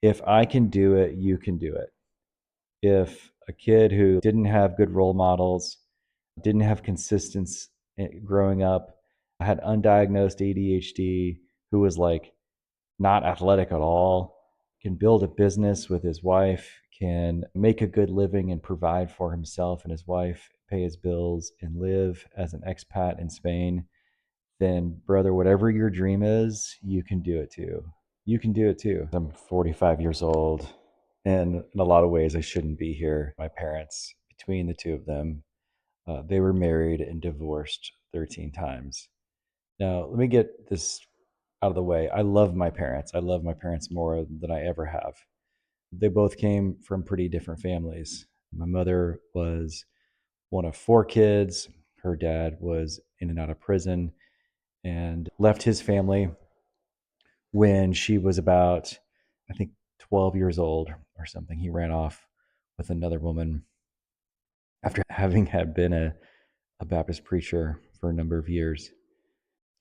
If I can do it, you can do it. If a kid who didn't have good role models, didn't have consistency growing up, had undiagnosed ADHD, who was like not athletic at all, can build a business with his wife, can make a good living and provide for himself and his wife, pay his bills, and live as an expat in Spain, then, brother, whatever your dream is, you can do it too. You can do it too. I'm 45 years old, and in a lot of ways, I shouldn't be here. My parents, between the two of them, they were married and divorced 13 times. Now, let me get this out of the way. I love my parents. I love my parents more than I ever have. They both came from pretty different families. My mother was one of four kids. Her dad was in and out of prison and left his family when she was about, I think, 12 years old or something. He ran off with another woman after having had been a Baptist preacher for a number of years.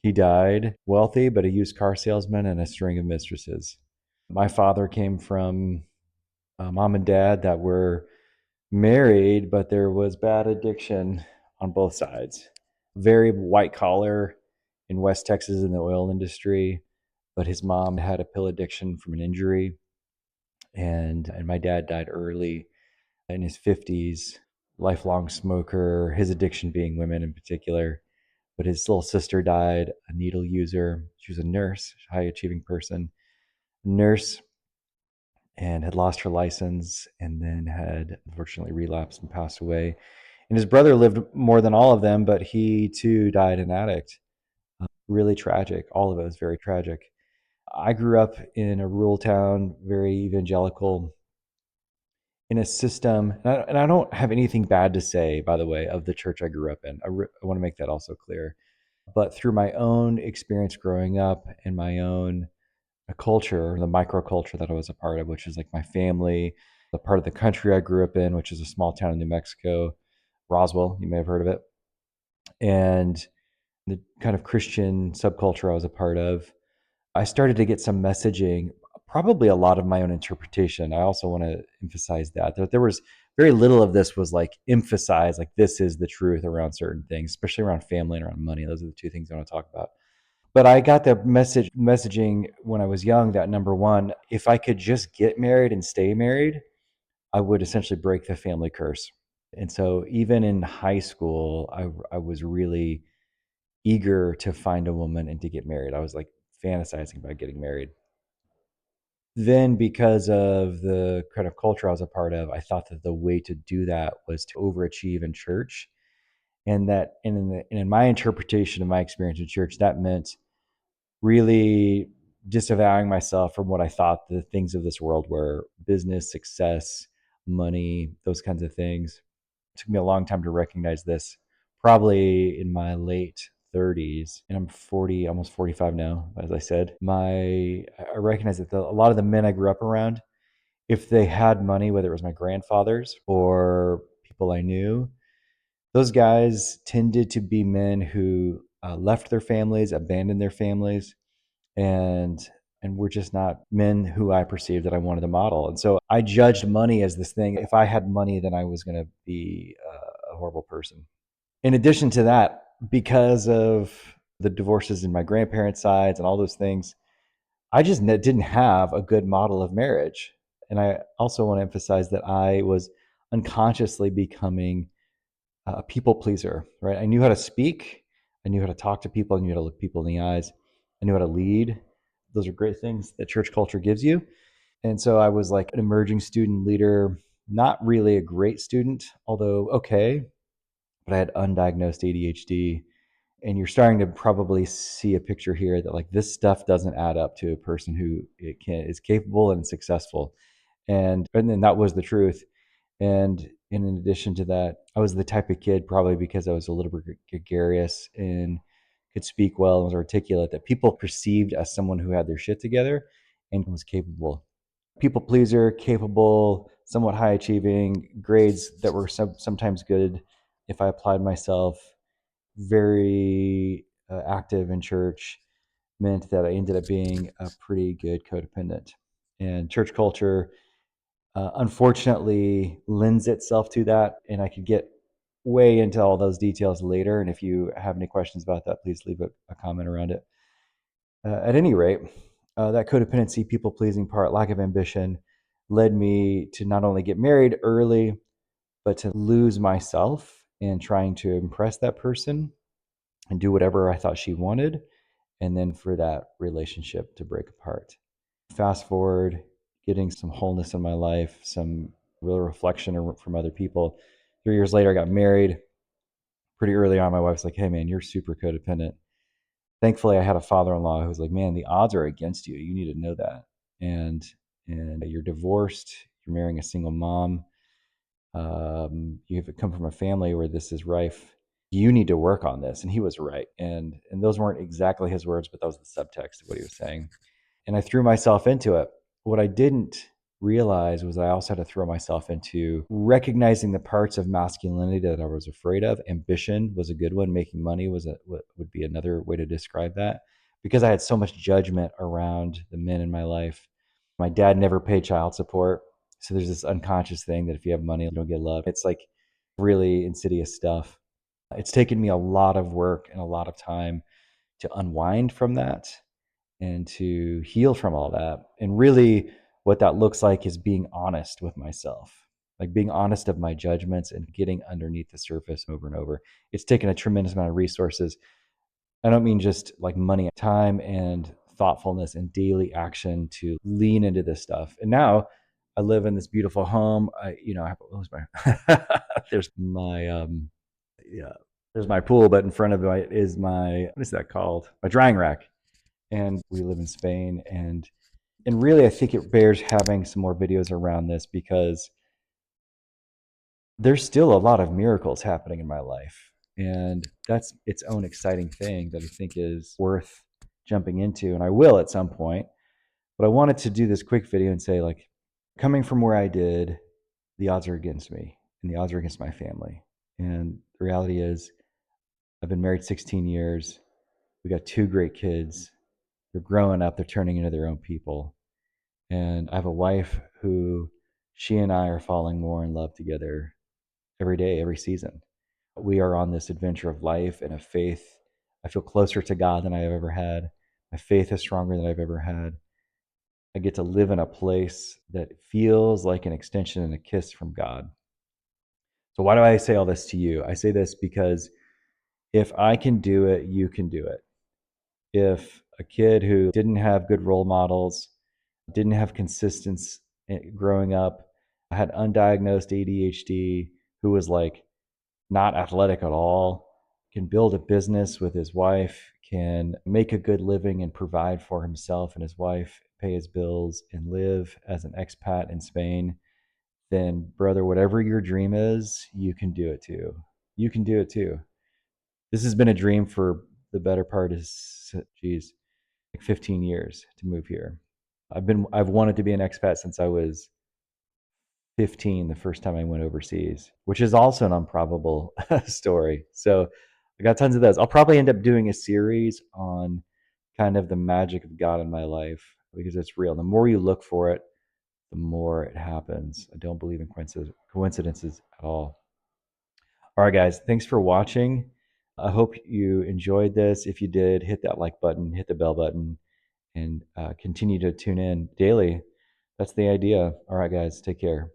He died wealthy, but a used car salesman and a string of mistresses. My father came from a mom and dad that were married, but there was bad addiction on both sides. Very white collar in West Texas in the oil industry, but his mom had a pill addiction from an injury, and my dad died early in his 50s, lifelong smoker, his addiction being women in particular. But his little sister died, a needle user. She was a nurse, high achieving person, nurse, and had lost her license and then had unfortunately relapsed and passed away. And his brother lived more than all of them, but he too died an addict. Really tragic. All of it was very tragic. I grew up in a rural town, very evangelical, in a system, and I don't have anything bad to say, by the way, of the church I grew up in. I want to make that also clear. But through my own experience growing up and my own culture, the microculture that I was a part of, which is like my family, the part of the country I grew up in, which is a small town in New Mexico, Roswell, you may have heard of it, and the kind of Christian subculture I was a part of, I started to get some messaging, probably a lot of my own interpretation. I also want to emphasize that there was very little of this was like emphasized, like this is the truth around certain things, especially around family and around money. Those are the two things I want to talk about. But I got the messaging when I was young that number one, if I could just get married and stay married, I would essentially break the family curse. And so even in high school, I was really eager to find a woman and to get married. I was like fantasizing about getting married. Then, because of the kind of culture I was a part of, I thought that the way to do that was to overachieve in church. And that, and in my interpretation of my experience in church, that meant really disavowing myself from what I thought the things of this world were: business, success, money, those kinds of things. It took me a long time to recognize this, probably in my late 30s, and I'm 40, almost 45 now. As I said, I recognize that a lot of the men I grew up around, if they had money, whether it was my grandfathers or people I knew, those guys tended to be men who left their families, abandoned their families, and were just not men who I perceived that I wanted to model. And so I judged money as this thing. If I had money, then I was going to be a horrible person. In addition to that, because of the divorces in my grandparents' sides and all those things, I just didn't have a good model of marriage. And I also want to emphasize that I was unconsciously becoming a people pleaser, right? I knew how to speak. I knew how to talk to people. I knew how to look people in the eyes. I knew how to lead. Those are great things that church culture gives you. And so I was like an emerging student leader, not really a great student, although okay, but I had undiagnosed ADHD. And you're starting to probably see a picture here that like this stuff doesn't add up to a person who is capable and successful. And then that was the truth. And in addition to that, I was the type of kid, probably because I was a little bit gregarious and could speak well and was articulate, that people perceived as someone who had their shit together and was capable. People pleaser, capable, somewhat high achieving, grades that were sometimes good if I applied myself, very active in church, meant that I ended up being a pretty good codependent. And church culture, unfortunately, lends itself to that. And I could get way into all those details later. And if you have any questions about that, please leave a comment around it. At any rate, that codependency, people pleasing part, lack of ambition led me to not only get married early, but to lose myself in trying to impress that person and do whatever I thought she wanted, and then for that relationship to break apart. Fast forward, getting some wholeness in my life, some real reflection from other people. 3 years later, I got married. Pretty early on, my wife's like, "Hey, man, you're super codependent." Thankfully, I had a father-in-law who was like, "Man, the odds are against you. You need to know that." And you're divorced. You're marrying a single mom. You've come from a family where this is rife. You need to work on this. And he was right. And those weren't exactly his words, but that was the subtext of what he was saying. And I threw myself into it. What I didn't realize was I also had to throw myself into recognizing the parts of masculinity that I was afraid of. Ambition was a good one. Making money would be another way to describe that, because I had so much judgment around the men in my life. My dad never paid child support. So there's this unconscious thing that if you have money, you don't get love. It's like really insidious stuff. It's taken me a lot of work and a lot of time to unwind from that and to heal from all that. And really, what that looks like is being honest with myself, like being honest of my judgments and getting underneath the surface over and over. It's taken a tremendous amount of resources. I don't mean just like money, time and thoughtfulness and daily action to lean into this stuff. And now I live in this beautiful home. I have there's my yeah, there's my pool, but in front of it is my, what is that called? My drying rack. And we live in Spain. And really, I think it bears having some more videos around this, because there's still a lot of miracles happening in my life. And that's its own exciting thing that I think is worth jumping into. And I will at some point. But I wanted to do this quick video and say, like, coming from where I did, the odds are against me and the odds are against my family. And the reality is, I've been married 16 years. We got two great kids. They're growing up, they're turning into their own people. And I have a wife who, she and I are falling more in love together every day, every season. We are on this adventure of life and of faith. I feel closer to God than I have ever had. My faith is stronger than I've ever had. I get to live in a place that feels like an extension and a kiss from God. So, why do I say all this to you? I say this because if I can do it, you can do it. If a kid who didn't have good role models, didn't have consistency growing up, had undiagnosed ADHD, who was like not athletic at all, can build a business with his wife, can make a good living and provide for himself and his wife, pay his bills, and live as an expat in Spain, then, brother, whatever your dream is, you can do it too. You can do it too. This has been a dream for the better part of, geez, like 15 years to move here. I've wanted to be an expat since I was 15, the first time I went overseas, which is also an improbable story. So I got tons of those. I'll probably end up doing a series on kind of the magic of God in my life, because it's real. The more you look for it, the more it happens. I don't believe in coincidences at all. All right, guys, thanks for watching. I hope you enjoyed this. If you did, hit that like button, hit the bell button, and continue to tune in daily. That's the idea. All right, guys, take care.